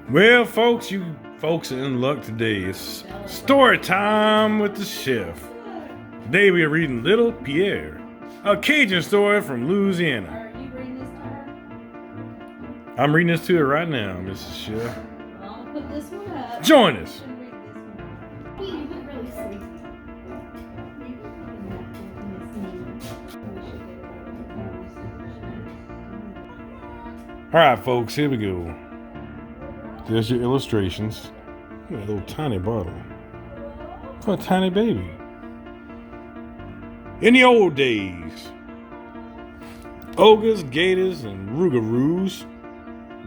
Well, folks, you folks are in luck today. It's story time with the chef. Today we are reading Little Pierre, a Cajun story from Louisiana. Are you reading this to her? I'm reading this to her right now, Mrs. Chef. I'll put this one up. Join us. And read this one. You look really sweet. All right, folks, here we go. There's your illustrations. Look at that little tiny bottle. For a tiny baby. In the old days, ogres, gators, and rougarous,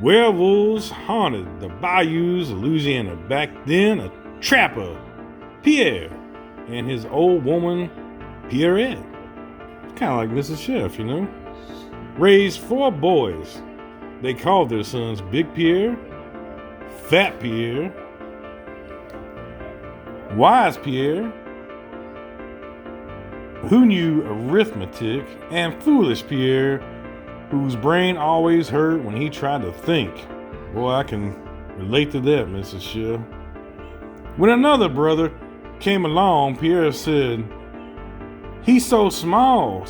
werewolves haunted the bayous of Louisiana. Back then, a trapper, Pierre, and his old woman, Pierrette, kind of like Mrs. Chef, you know, raised 4 boys. They called their sons Big Pierre, Fat Pierre, Wise Pierre, who knew arithmetic, and Foolish Pierre, whose brain always hurt when he tried to think. Boy, I can relate to that, Mrs. Shell. When another brother came along, Pierre said, "He's so small,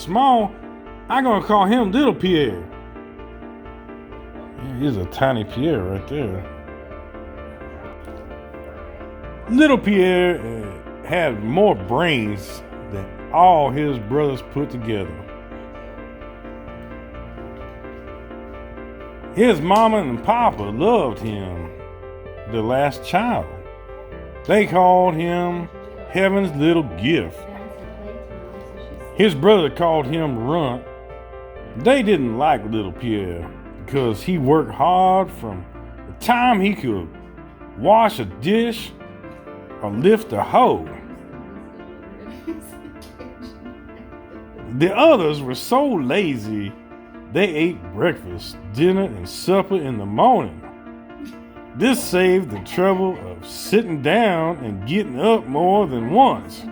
I'm gonna call him Little Pierre." Yeah, he's a tiny Pierre right there. Little Pierre had more brains than all his brothers put together. His mama and papa loved him, the last child. They called him Heaven's little gift. His brother called him Runt. They didn't like Little Pierre because he worked hard from the time he could wash a dish or lift a hoe. The others were so lazy, they ate breakfast, dinner, and supper in the morning. This saved the trouble of sitting down and getting up more than once.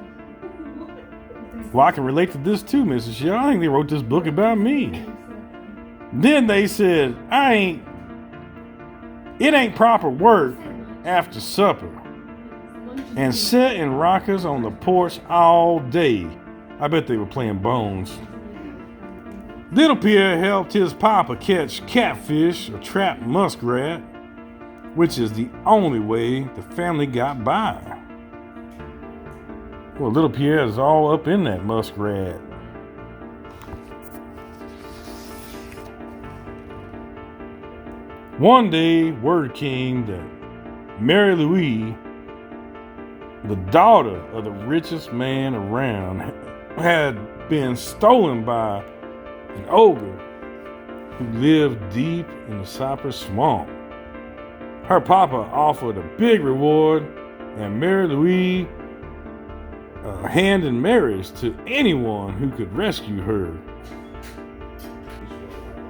Well, I can relate to this too, Mrs. Shell. I think they wrote this book about me. Then they said, it ain't proper work after supper, and sat in rockers on the porch all day. I bet they were playing bones. Little Pierre helped his papa catch catfish or trap muskrat, which is the only way the family got by. Well, Little Pierre is all up in that muskrat. One day, word came that Mary Louise, the daughter of the richest man around, had been stolen by an ogre who lived deep in the cypress swamp. Her papa offered a big reward, and Mary Louise a hand in marriage to anyone who could rescue her.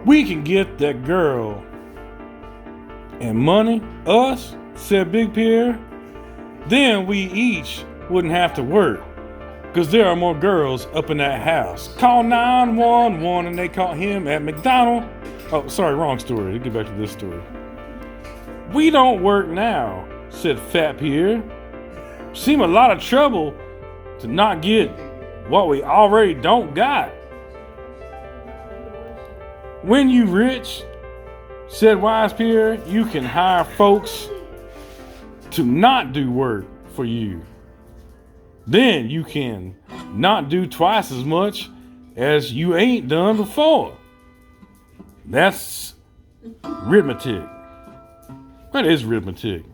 "We can get that girl and money, us," said Big Pierre. "Then we each wouldn't have to work, because there are more girls up in that house. Call 911, and they caught him at McDonald's." Oh, sorry, wrong story. Let's get back to this story. "We don't work now," said Fat Pierre. "Seem a lot of trouble to not get what we already don't got." "When you rich," said Wise Pierre, "you can hire folks to not do work for you. Then you can not do twice as much as you ain't done before. That's arithmetic." What is arithmetic?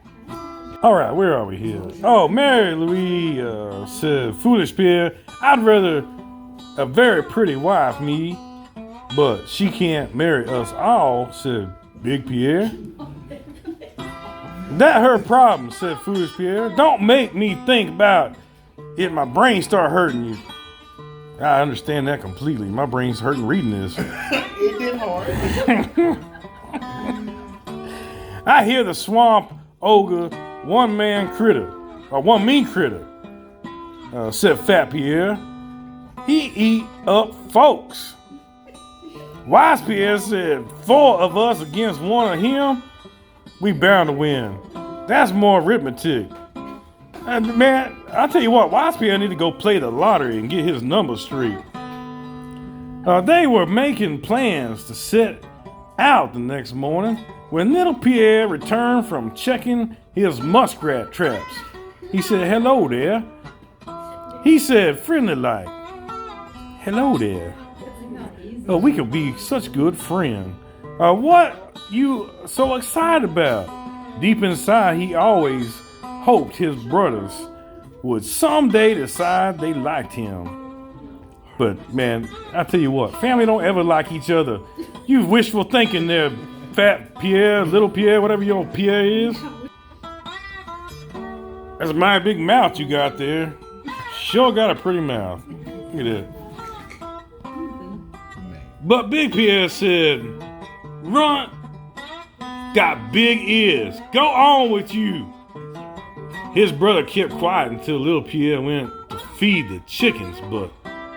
All right, where are we here? Oh, Mary Louise said, "Foolish Pierre, I'd rather a very pretty wife, me, but she can't marry us all," said Big Pierre. "That her problem," said Foolish Pierre. "Don't make me think about it. My brain start hurting you." I understand that completely. My brain's hurting reading this. It did hard. "I hear the swamp ogre one mean critter, said Fat Pierre. "He eat up folks." Wise Pierre said, 4 of us against one of him? we bound to win. That's more arithmetic. And man, I tell you what, Wise Pierre need to go play the lottery and get his numbers straight. They were making plans to set out the next morning when little Pierre returned from checking his muskrat traps. He said, "Hello there." He said, friendly like, "Hello there. Oh, we could be such good friends. What you so excited about?" Deep inside, he always hoped his brothers would someday decide they liked him. But man, I tell you what, family don't ever like each other. You wishful thinking there, Fat Pierre, Little Pierre, whatever your Pierre is. That's a mighty big mouth you got there. Sure got a pretty mouth. Look at that. But Big Pierre said, "Runt got big ears. Go on with you." His brother kept quiet until little Pierre went to feed the chickens, but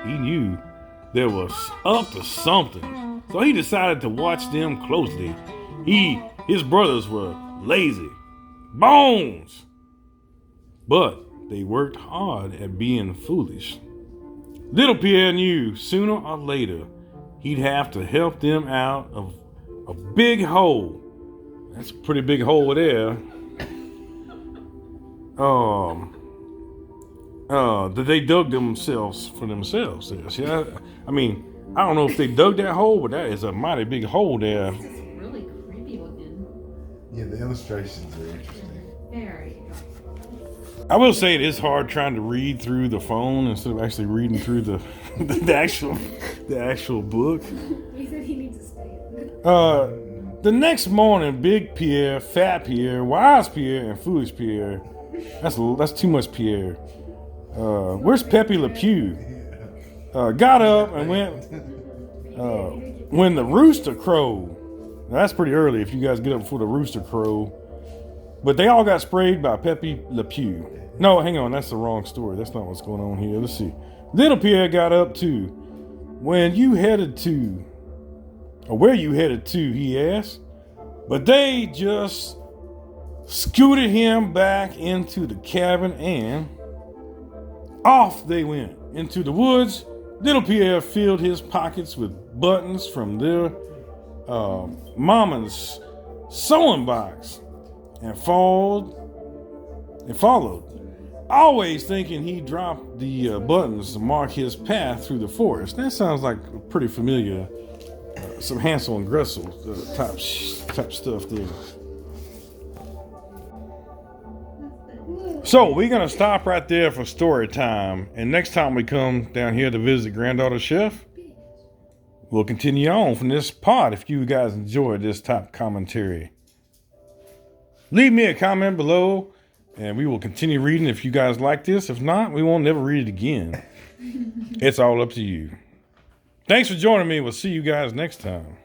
he knew there was up to something. So he decided to watch them closely. His brothers were lazy bones, but they worked hard at being foolish. Little Pierre knew sooner or later he'd have to help them out of a big hole. That's a pretty big hole there. That they dug themselves for themselves there. See, I mean, I don't know if they dug that hole, but that is a mighty big hole there. This is really creepy looking. Yeah, the illustrations are interesting. Very. I will say it is hard trying to read through the phone instead of actually reading through the actual book. He said he needs to stay. The next morning, Big Pierre, Fat Pierre, Wise Pierre, and Foolish Pierre. That's too much Pierre. Where's Pepe Le Pew? Got up and went when the rooster crowed. Now, that's pretty early if you guys get up before the rooster crow. But they all got sprayed by Pepe Le Pew. No, hang on, that's the wrong story. That's not what's going on here. Let's see. Little Pierre got up too. Where you headed to, he asked. But they just scooted him back into the cabin and off they went into the woods. Little Pierre filled his pockets with buttons from their mama's sewing box and followed, always thinking he dropped the buttons to mark his path through the forest. That sounds like pretty familiar, some Hansel and Gretel type stuff there. So we're gonna stop right there for story time, and next time we come down here to visit Granddaughter Chef, we'll continue on from this part. If you guys enjoyed this type commentary, leave me a comment below, and we will continue reading if you guys like this. If not, we won't never read it again. It's all up to you. Thanks for joining me. We'll see you guys next time.